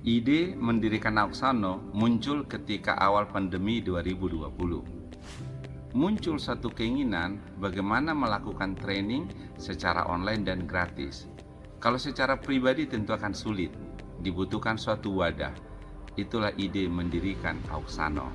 Ide mendirikan Auxano muncul ketika awal pandemi 2020. Muncul satu keinginan bagaimana melakukan training secara online dan gratis. Kalau secara pribadi tentu akan sulit, dibutuhkan suatu wadah. Itulah ide mendirikan Auxano.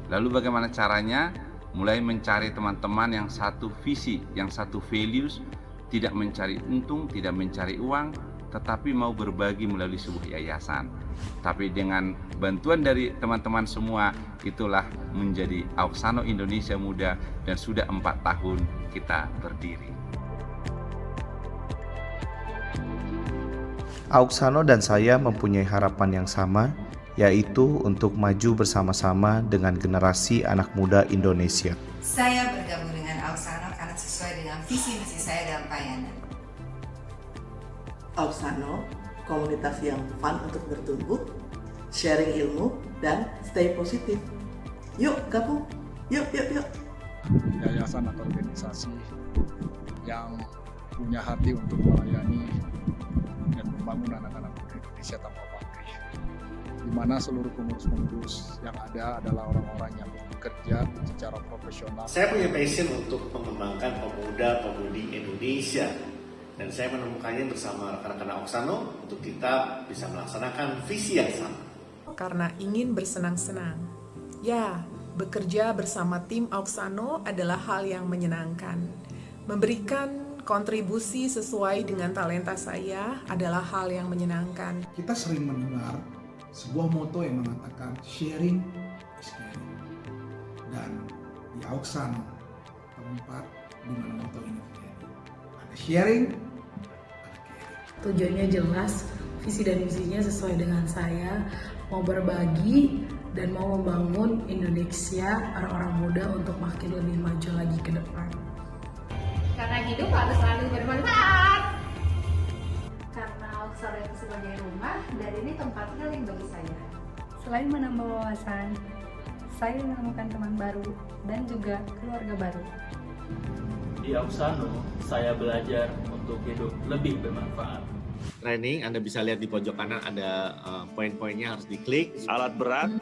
Lalu bagaimana caranya? Mulai mencari teman-teman yang satu visi, yang satu values, tidak mencari untung, tidak mencari uang, tetapi mau berbagi melalui sebuah yayasan. Tapi dengan bantuan dari teman-teman semua, itulah menjadi Auxano Indonesia Muda, dan sudah 4 tahun kita berdiri. Auxano dan saya mempunyai harapan yang sama, yaitu untuk maju bersama-sama dengan generasi anak muda Indonesia. Saya bergabung dengan Auxano karena sesuai dengan visi misi saya dalam pelayanan. Auxano, komunitas yang fun untuk bertumbuh, sharing ilmu, dan stay positif. Yuk gabung, yuk. Yayasan atau organisasi yang punya hati untuk melayani dan membangun anak-anak muda Indonesia tanpa pamrih, di mana seluruh pengurus-pengurus yang ada adalah orang-orang yang bekerja secara profesional. Saya punya passion untuk mengembangkan pemuda-pemudi Indonesia, dan saya menemukannya bersama rekan-rekan Auxano untuk kita bisa melaksanakan visi yang sama. Karena ingin bersenang-senang. Ya, bekerja bersama tim Auxano adalah hal yang menyenangkan. Memberikan kontribusi sesuai dengan talenta saya adalah hal yang menyenangkan. Kita sering mendengar sebuah moto yang mengatakan sharing is caring. Dan di Auxano, tempat di mana moto ini terjadi. Ada sharing, ada caring. Tujuannya jelas, visi dan misinya sesuai dengan saya, mau berbagi dan mau membangun Indonesia orang-orang muda untuk makin lebih maju lagi ke depan. Karena hidup harus selalu bermanfaat. Karena Auxano itu sebagai rumah, dan ini tempat healing bagi saya. Selain menambah wawasan, saya menemukan teman baru dan juga keluarga baru. Di Auxano, saya belajar untuk hidup lebih bermanfaat. Training, Anda bisa lihat di pojok kanan ada poin-poinnya, harus diklik. Alat berat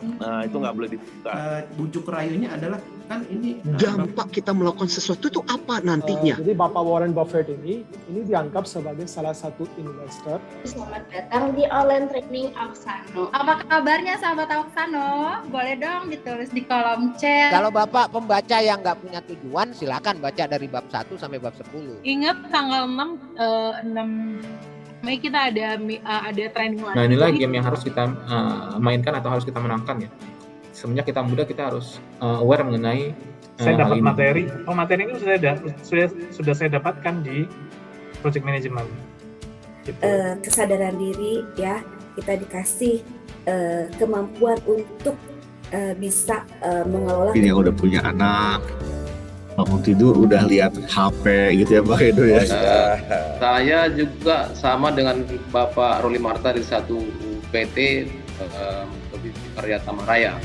itu nggak boleh dibuka. Bujuk rayunya adalah kan ini dampak kita melakukan sesuatu itu apa nantinya. Jadi Bapak Warren Buffett ini dianggap sebagai salah satu investor. Selamat datang di online training Auxano. Apa kabarnya sahabat Auxano? Boleh dong ditulis di kolom chat. Kalau Bapak pembaca yang nggak punya tujuan, silakan baca dari bab 1 sampai bab 10. Ingat tanggal 6 Mei kita ada training lagi. Nah, inilah game yang harus kita mainkan atau harus kita menangkan ya. Semenjak kita muda, kita harus aware mengenai saya dapat materi. Materi ini sudah saya dapatkan di project management. Gitu. Kesadaran diri ya, kita dikasih kemampuan untuk bisa mengelola. Ini yang udah punya anak, bangun tidur udah lihat HP gitu ya Pak Edo ya. Saya juga sama dengan Bapak Ruli Marta di satu PT Karya Tamaraya.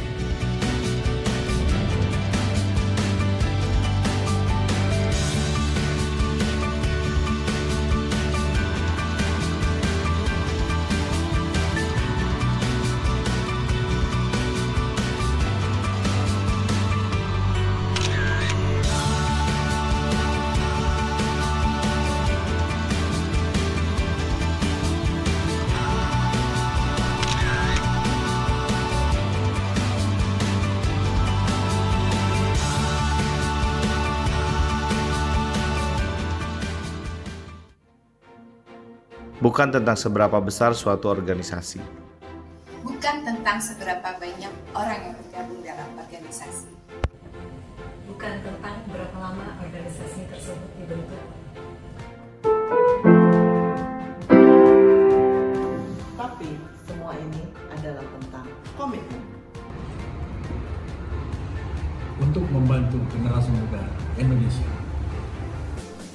Bukan tentang seberapa besar suatu organisasi. Bukan tentang seberapa banyak orang yang bergabung dalam organisasi. Bukan tentang berapa lama organisasi tersebut dibentuk. Tapi semua ini adalah tentang komitmen. Untuk membantu generasi muda Indonesia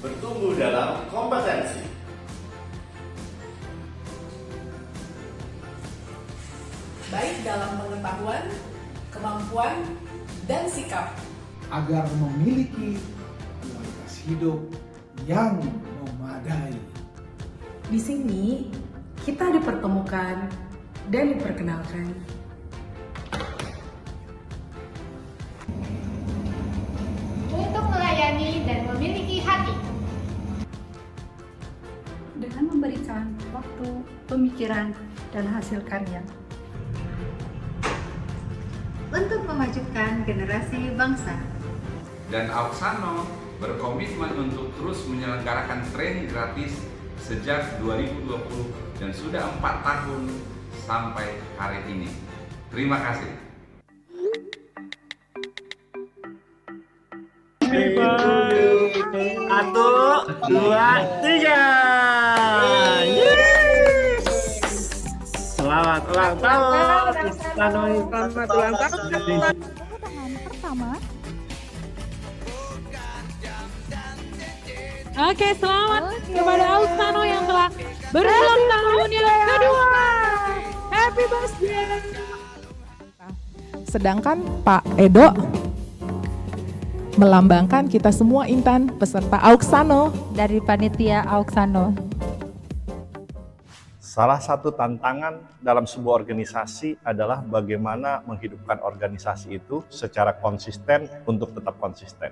bertumbuh dalam kompetensi, Baik dalam pengetahuan, kemampuan, dan sikap. agar memiliki kualitas hidup yang memadai. Di sini kita dipertemukan dan diperkenalkan. Untuk melayani dan memiliki hati. Dengan memberikan waktu, pemikiran, dan hasil karya. Untuk memajukan generasi bangsa. Dan Auxano berkomitmen untuk terus menyelenggarakan training gratis sejak 2020 dan sudah 4 tahun sampai hari ini. Terima kasih. Satu, dua, tiga. Selamat ulang tahun. Selamat ulang tahun. Pertama. Oke, selamat kepada Auxano yang telah berulang tahun yang kedua. Happy birthday. Sedangkan Pak Edo melambangkan kita semua Intan peserta Auxano dari panitia Auxano. Salah satu tantangan dalam sebuah organisasi adalah bagaimana menghidupkan organisasi itu secara konsisten untuk tetap konsisten.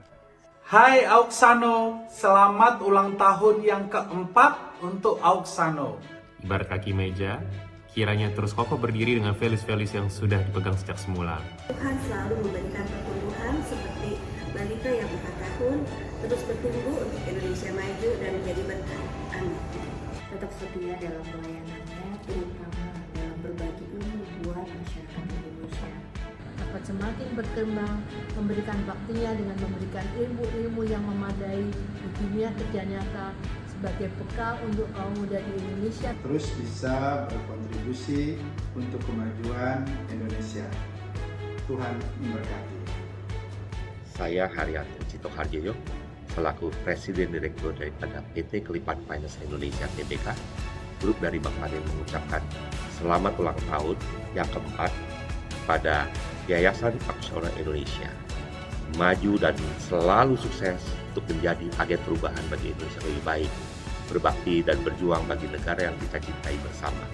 Hai Auxano, selamat ulang tahun yang keempat untuk Auxano. Ibarat kaki meja, kiranya terus kokoh berdiri dengan values-values yang sudah dipegang sejak semula. Tuhan selalu memberikan pertumbuhan seperti balita yang 4 tahun, terus bertumbuh untuk Indonesia maju dan menjadi berkah. Amin. Tetap setia dalam pelayanannya, terutama dalam berbagi ilmu buat masyarakat Indonesia. Dapat semakin berkembang, memberikan baktinya dengan memberikan ilmu-ilmu yang memadai di dunia kerja nyata sebagai bekal untuk kaum muda di Indonesia. Terus bisa berkontribusi untuk kemajuan Indonesia. Tuhan memberkati. Saya Haryanto Cito Harjoyo, selaku Presiden Direktur daripada PT Kelipan Finance Indonesia Tbk, grup dari Bank Mandiri mengucapkan selamat ulang tahun yang keempat pada Yayasan Auxano Indonesia. Maju dan selalu sukses untuk menjadi agen perubahan bagi Indonesia lebih baik, berbakti dan berjuang bagi negara yang kita cintai bersama.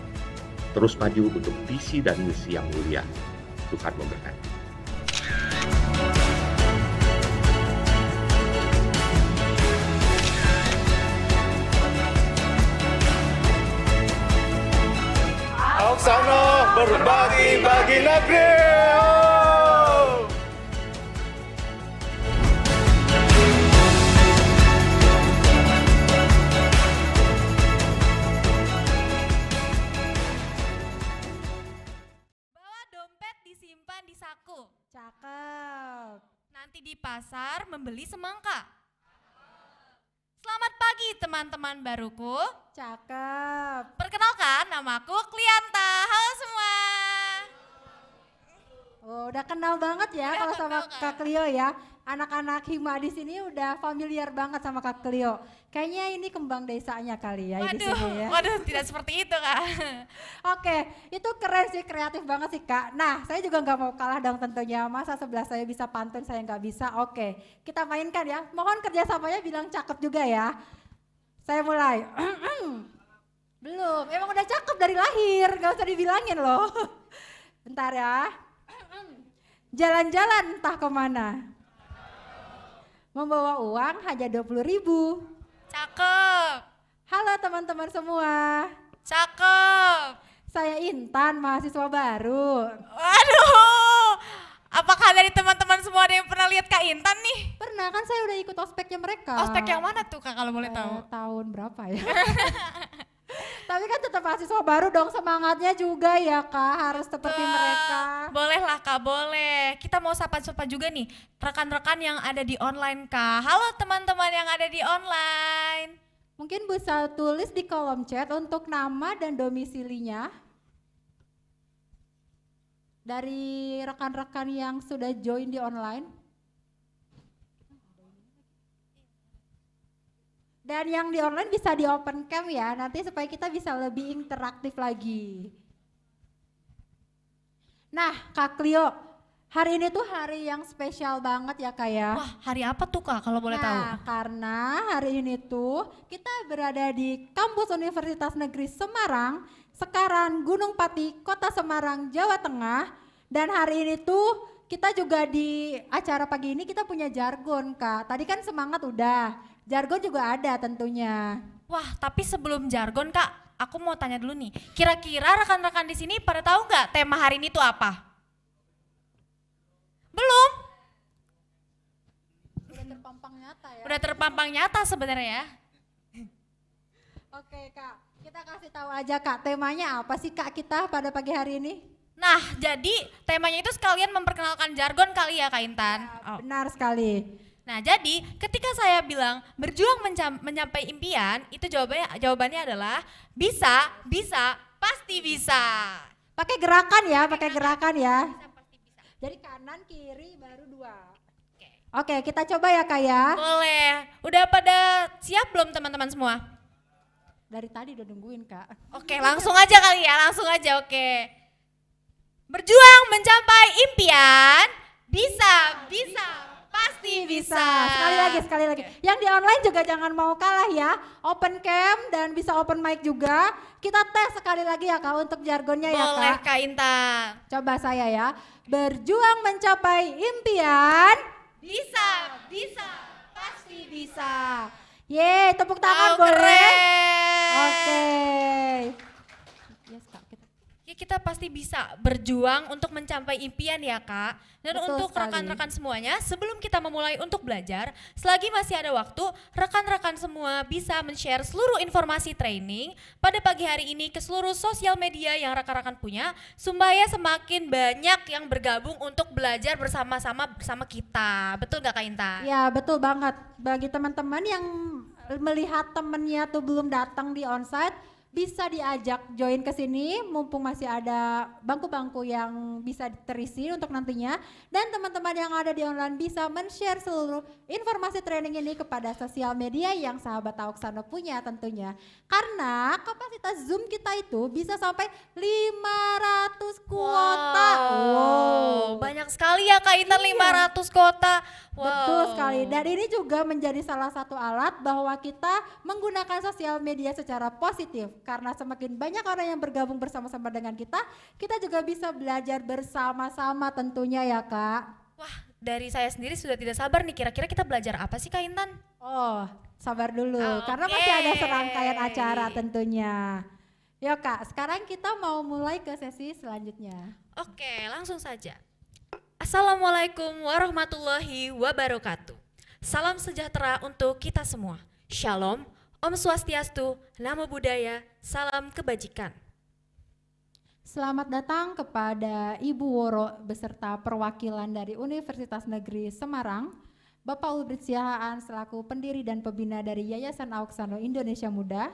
Terus maju untuk visi dan misi yang mulia. Tuhan memberkati. Auxano berbagi bagi negeri. Bawa dompet disimpan di saku. Cakep. Nanti di pasar membeli semangka. Selamat pagi teman-teman baruku. Cakep. Perkenalkan, namaku Klianta. Halo semua. Oh, udah kenal banget ya kalau sama Kak Clio ya. Anak-anak Hima di sini udah familiar banget sama Kak Clio. Kayaknya ini kembang desanya kali ya di sini ya. Waduh, tidak seperti itu Kak. Oke, itu keren sih, kreatif banget sih Kak. Nah, saya juga nggak mau kalah dong tentunya. Masa sebelah saya bisa pantun, saya nggak bisa. Oke, kita mainkan ya. Mohon kerjasamanya bilang cakep juga ya. Saya mulai. Belum, emang udah cakep dari lahir, gak usah dibilangin loh. Bentar ya. Jalan-jalan entah kemana. Membawa uang hanya 20.000. Cakep. Halo teman-teman semua. Cakep. Saya Intan, mahasiswa baru. Waduh. Apakah dari teman-teman semua ada yang pernah lihat Kak Intan nih? Pernah, kan saya udah ikut ospeknya mereka. Ospek yang mana tuh Kak kalau boleh tahu? Tahun berapa ya? Tapi kan tetap mahasiswa baru dong, semangatnya juga ya Kak, harus seperti mereka. Boleh lah Kak, boleh. Kita mau sapa-sapa juga nih rekan-rekan yang ada di online Kak. Halo teman-teman yang ada di online. Mungkin bisa tulis di kolom chat untuk nama dan domisilinya. Dari rekan-rekan yang sudah join di online. Dan yang di online bisa di open cam ya, nanti supaya kita bisa lebih interaktif lagi. Nah Kak Clio, hari ini tuh hari yang spesial banget ya Kak ya. Wah, hari apa tuh Kak kalau boleh tahu? Nah, karena hari ini tuh kita berada di Kampus Universitas Negeri Semarang Sekaran, Gunung Pati, Kota Semarang, Jawa Tengah. Dan hari ini tuh kita juga di acara pagi ini kita punya jargon, Kak. Tadi kan semangat udah, jargon juga ada tentunya. Wah, tapi sebelum jargon Kak, aku mau tanya dulu nih. Kira-kira rekan-rekan di sini pada tahu nggak tema hari ini tuh apa? Belum? Udah terpampang nyata ya. Udah terpampang nyata sebenarnya ya. Oke Kak, kita kasih tahu aja Kak, temanya apa sih Kak kita pada pagi hari ini? Nah, jadi temanya itu sekalian memperkenalkan jargon kali ya Kak Intan. Ya, benar sekali. Nah, jadi ketika saya bilang berjuang mencapai impian, itu jawabannya adalah bisa, pasti bisa. Pakai gerakan ya, pakai gerakan ya. Jadi kanan, kiri, baru 2. Oke, kita coba ya Kak ya. Boleh. Udah pada siap belum teman-teman semua? Dari tadi udah nungguin Kak. Oke, langsung aja kali ya, langsung aja, oke. Berjuang mencapai impian, bisa, pasti bisa. Sekali lagi. Yang di online juga jangan mau kalah ya. Open cam dan bisa open mic juga. Kita tes sekali lagi ya Kak untuk jargonnya ya Kak. Boleh Kak Intan. Coba saya ya. Berjuang mencapai impian. Bisa, pasti Bisa. Yeay, tepuk tangan boleh. Keren. Oke. Ya, kita pasti bisa berjuang untuk mencapai impian ya Kak. Dan Betul untuk sekali. rekan-rekan semuanya, sebelum kita memulai untuk belajar, selagi masih ada waktu, rekan-rekan semua bisa men-share seluruh informasi training pada pagi hari ini ke seluruh sosial media yang rekan-rekan punya, supaya semakin banyak yang bergabung untuk belajar bersama-sama bersama kita. Betul gak Kak Intan? Ya betul banget. Bagi teman-teman yang melihat temennya tuh belum datang di onsite, bisa diajak join ke sini mumpung masih ada bangku-bangku yang bisa terisi untuk nantinya. Dan teman-teman yang ada di online bisa men-share seluruh informasi training ini kepada sosial media yang sahabat Auxano punya tentunya. Karena kapasitas Zoom kita itu bisa sampai 500 kuota. Wow, banyak sekali ya Kak Intan, 500 kuota. Wow. Betul sekali. Dan ini juga menjadi salah satu alat bahwa kita menggunakan sosial media secara positif. Karena semakin banyak orang yang bergabung bersama-sama dengan kita juga bisa belajar bersama-sama tentunya ya Kak. Wah, dari saya sendiri sudah tidak sabar nih, kira-kira kita belajar apa sih Kak Intan? Oh, sabar dulu, karena masih ada serangkaian acara tentunya. Yuk Kak, sekarang kita mau mulai ke sesi selanjutnya. Oke, langsung saja. Assalamualaikum warahmatullahi wabarakatuh. Salam sejahtera untuk kita semua. Shalom, Om Swastiastu, Namo Buddhaya, salam kebajikan. Selamat datang kepada Ibu Woro beserta perwakilan dari Universitas Negeri Semarang, Bapak Ulbrit Siahaan selaku pendiri dan pembina dari Yayasan Auxano Indonesia Muda,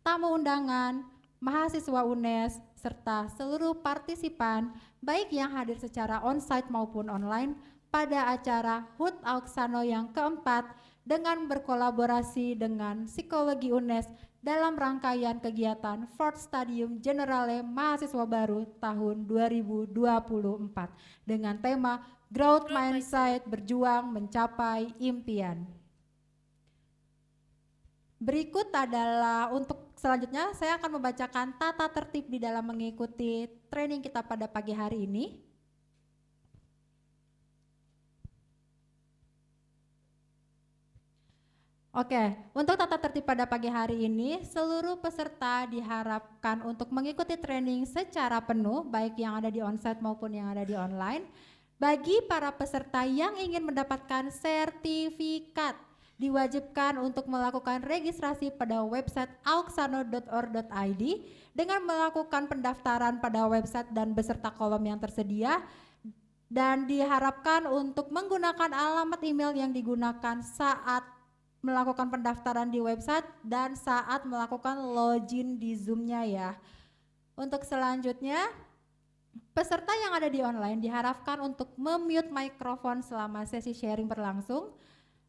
tamu undangan, mahasiswa UNES, serta seluruh partisipan baik yang hadir secara onsite maupun online pada acara HUT Auxano yang keempat dengan berkolaborasi dengan Psikologi UNES dalam rangkaian kegiatan Fourth Stadium Generale Mahasiswa Baru tahun 2024 dengan tema Growth Mindset Berjuang Mencapai Impian. Berikut adalah untuk selanjutnya saya akan membacakan tata tertib di dalam mengikuti training kita pada pagi hari ini. Oke, untuk tata tertib pada pagi hari ini, seluruh peserta diharapkan untuk mengikuti training secara penuh, baik yang ada di onsite maupun yang ada di online. Bagi para peserta yang ingin mendapatkan sertifikat, diwajibkan untuk melakukan registrasi pada website auxano.or.id dengan melakukan pendaftaran pada website dan beserta kolom yang tersedia, dan diharapkan untuk menggunakan alamat email yang digunakan saat melakukan pendaftaran di website dan saat melakukan login di Zoom-nya ya. Untuk selanjutnya, peserta yang ada di online diharapkan untuk memute mikrofon selama sesi sharing berlangsung.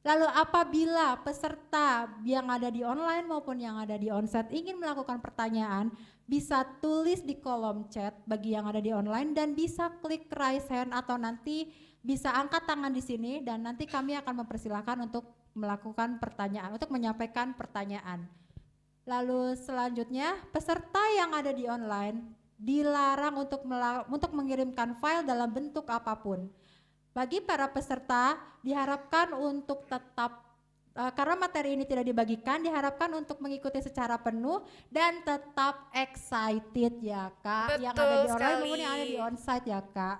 Lalu apabila peserta yang ada di online maupun yang ada di onsite ingin melakukan pertanyaan, bisa tulis di kolom chat bagi yang ada di online dan bisa klik raise hand atau nanti bisa angkat tangan di sini dan nanti kami akan mempersilahkan untuk melakukan pertanyaan, untuk menyampaikan pertanyaan. Lalu selanjutnya, peserta yang ada di online dilarang untuk mengirimkan file dalam bentuk apapun. Bagi para peserta diharapkan untuk tetap karena materi ini tidak dibagikan, diharapkan untuk mengikuti secara penuh dan tetap excited ya Kak. Betul yang ada di online sekali. maupun yang ada di onsite ya Kak.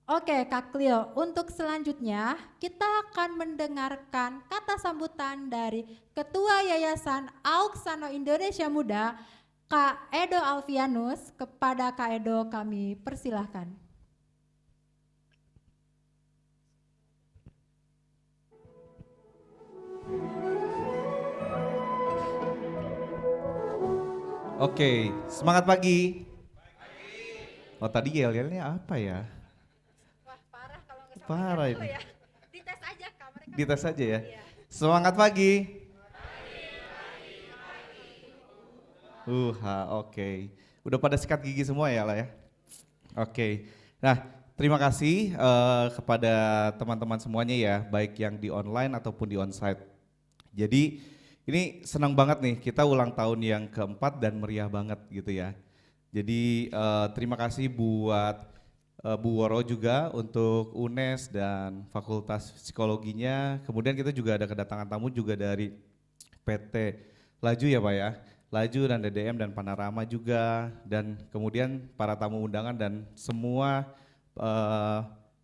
Oke Kak Cleo, untuk selanjutnya kita akan mendengarkan kata sambutan dari Ketua Yayasan Auxano Indonesia Muda, Kak Edo Alfianus. Kepada Kak Edo kami persilahkan. Oke, semangat pagi. Oh tadi yel-yelnya apa ya? Parah ini. Dites aja Kak. Dites aja ya. Semangat pagi. Oke. Udah pada sikat gigi semua ya lah ya. Oke. Nah, terima kasih kepada teman-teman semuanya ya, baik yang di online ataupun di onsite. Jadi ini senang banget nih, kita ulang tahun yang keempat dan meriah banget gitu ya. Jadi terima kasih buat Bu Woro juga untuk UNES dan Fakultas Psikologinya. Kemudian kita juga ada kedatangan tamu juga dari PT Laju ya Pak ya. Laju dan DDM dan Panorama juga. Dan kemudian para tamu undangan dan semua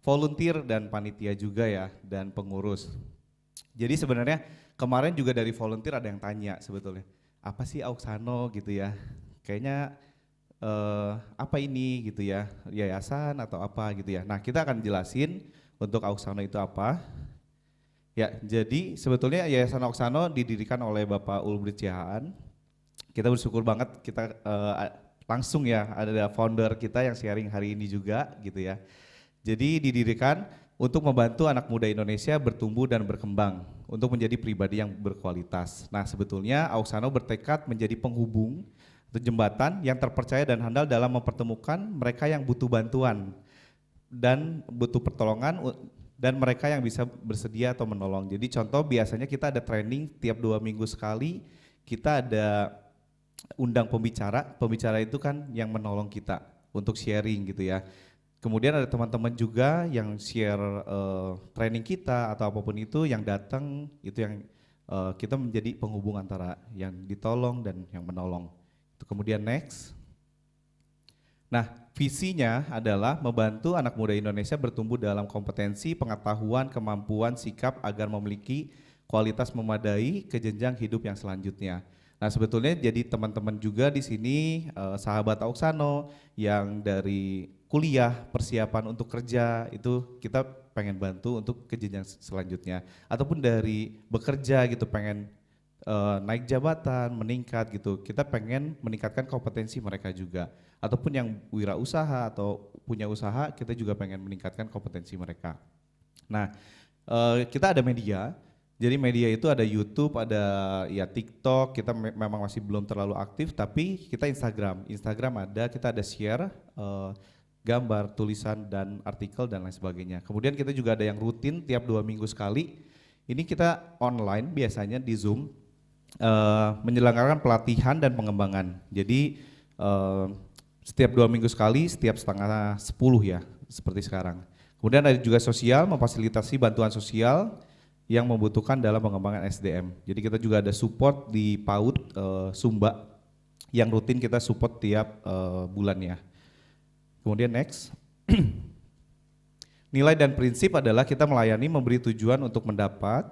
volunteer dan panitia juga ya, dan pengurus. Jadi sebenarnya kemarin juga dari volunteer ada yang tanya sebetulnya, apa sih Auxano gitu ya, kayaknya apa ini gitu ya, yayasan atau apa gitu ya. Nah kita akan jelasin untuk Auxano itu apa. Ya jadi sebetulnya Yayasan Auxano didirikan oleh Bapak Ulbrich Siahaan. Kita bersyukur banget kita langsung ya ada founder kita yang sharing hari ini juga gitu ya. Jadi didirikan untuk membantu anak muda Indonesia bertumbuh dan berkembang untuk menjadi pribadi yang berkualitas. Nah sebetulnya Auxano bertekad menjadi penghubung atau jembatan yang terpercaya dan handal dalam mempertemukan mereka yang butuh bantuan dan butuh pertolongan dan mereka yang bisa bersedia atau menolong. Jadi contoh biasanya kita ada training tiap 2 minggu sekali, kita ada undang pembicara itu kan yang menolong kita untuk sharing gitu ya. Kemudian ada teman-teman juga yang share training kita atau apapun itu yang datang, itu yang kita menjadi penghubung antara yang ditolong dan yang menolong. Itu kemudian next. Nah visinya adalah membantu anak muda Indonesia bertumbuh dalam kompetensi, pengetahuan, kemampuan, sikap agar memiliki kualitas memadai ke jenjang hidup yang selanjutnya. Nah sebetulnya jadi teman-teman juga di sini sahabat Auxano yang dari kuliah, persiapan untuk kerja itu kita pengen bantu untuk ke jenjang selanjutnya, ataupun dari bekerja gitu pengen naik jabatan, meningkat gitu, kita pengen meningkatkan kompetensi mereka juga, ataupun yang wirausaha atau punya usaha kita juga pengen meningkatkan kompetensi mereka. Nah kita ada media. Jadi media itu ada YouTube, ada ya TikTok, kita memang masih belum terlalu aktif, tapi kita Instagram ada, kita ada share gambar, tulisan dan artikel dan lain sebagainya. Kemudian kita juga ada yang rutin tiap 2 minggu sekali. Ini kita online biasanya di Zoom menyelenggarakan pelatihan dan pengembangan. Jadi setiap 2 minggu sekali, setiap setengah 10 ya, seperti sekarang. Kemudian ada juga sosial, memfasilitasi bantuan sosial yang membutuhkan dalam pengembangan SDM. Jadi kita juga ada support di PAUD Sumba yang rutin kita support tiap bulannya. Kemudian next. Nilai dan prinsip adalah kita melayani, memberi tujuan untuk mendapat,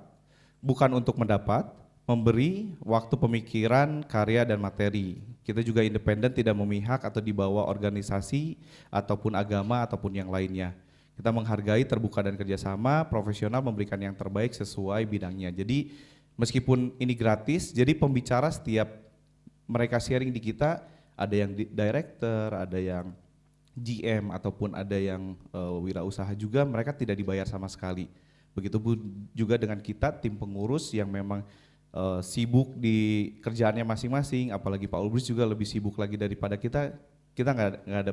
bukan untuk mendapat, memberi waktu pemikiran, karya dan materi. Kita juga independen, tidak memihak atau dibawa organisasi ataupun agama ataupun yang lainnya. Kita menghargai, terbuka dan kerjasama, profesional, memberikan yang terbaik sesuai bidangnya. Jadi meskipun ini gratis, jadi pembicara setiap mereka sharing di kita, ada yang director, ada yang GM, ataupun ada yang wirausaha juga, mereka tidak dibayar sama sekali. Begitu juga dengan kita, tim pengurus yang memang sibuk di kerjaannya masing-masing, apalagi Pak Ulbrich juga lebih sibuk lagi daripada kita nggak ada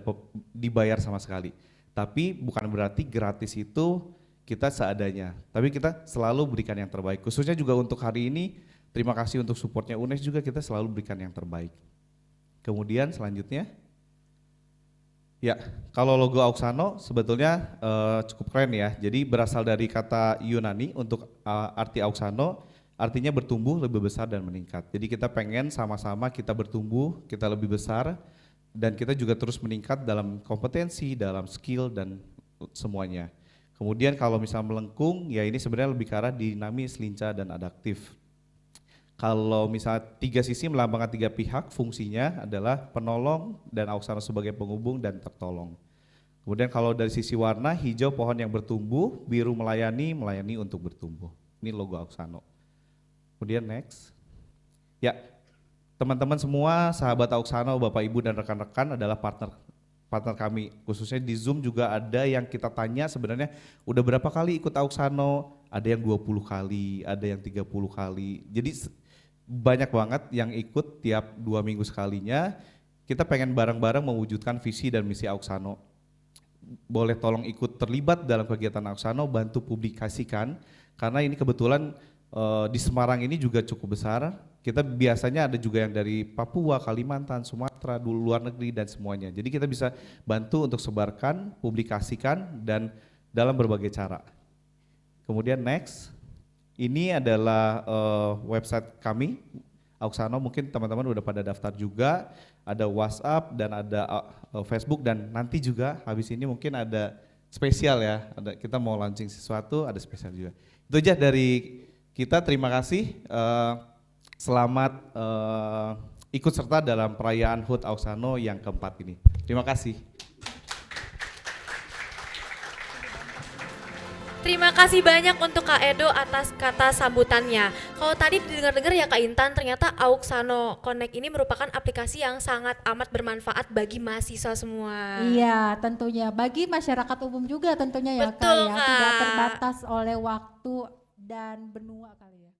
dibayar sama sekali. Tapi bukan berarti gratis itu kita seadanya, tapi kita selalu berikan yang terbaik. Khususnya juga untuk hari ini Terima kasih untuk supportnya UNES juga, kita selalu berikan yang terbaik. Kemudian selanjutnya, ya kalau logo Auxano sebetulnya cukup keren ya. Jadi berasal dari kata Yunani untuk arti Auxano, artinya bertumbuh, lebih besar dan meningkat. Jadi kita pengen sama-sama kita bertumbuh, kita lebih besar, dan kita juga terus meningkat dalam kompetensi, dalam skill dan semuanya. Kemudian kalau misalnya melengkung, ya ini sebenarnya lebih ke arah dinamis, lincah dan adaptif. Kalau misalnya 3 sisi melambangkan 3 pihak, fungsinya adalah penolong dan Auxano sebagai penghubung dan tertolong. Kemudian kalau dari sisi warna, hijau pohon yang bertumbuh, biru melayani, melayani untuk bertumbuh. Ini logo Auxano. Kemudian next. Ya, teman-teman semua, sahabat Auxano, Bapak Ibu dan rekan-rekan adalah partner kami. Khususnya di Zoom juga ada yang kita tanya sebenarnya udah berapa kali ikut Auxano, ada yang 20 kali, ada yang 30 kali. Jadi banyak banget yang ikut tiap 2 minggu sekalinya. Kita pengen bareng-bareng mewujudkan visi dan misi Auxano. Boleh tolong ikut terlibat dalam kegiatan Auxano, bantu publikasikan, karena ini kebetulan di Semarang ini juga cukup besar. Kita biasanya ada juga yang dari Papua, Kalimantan, Sumatera, luar negeri dan semuanya. Jadi kita bisa bantu untuk sebarkan, publikasikan dan dalam berbagai cara. Kemudian next. Ini adalah website kami, Auxano, mungkin teman-teman udah pada daftar juga, ada WhatsApp dan ada Facebook, dan nanti juga habis ini mungkin ada spesial ya, kita mau launching sesuatu, ada spesial juga. Itu aja dari kita, terima kasih, selamat ikut serta dalam perayaan HUT Auxano yang keempat ini. Terima kasih. Terima kasih banyak untuk Kak Edo atas kata sambutannya. Kalau tadi didengar-dengar ya Kak Intan, ternyata Auxano Connect ini merupakan aplikasi yang sangat amat bermanfaat bagi mahasiswa semua. Iya, tentunya bagi masyarakat umum juga tentunya ya. Betul, Kak ya, Kak. tidak terbatas oleh waktu dan benua kali ya.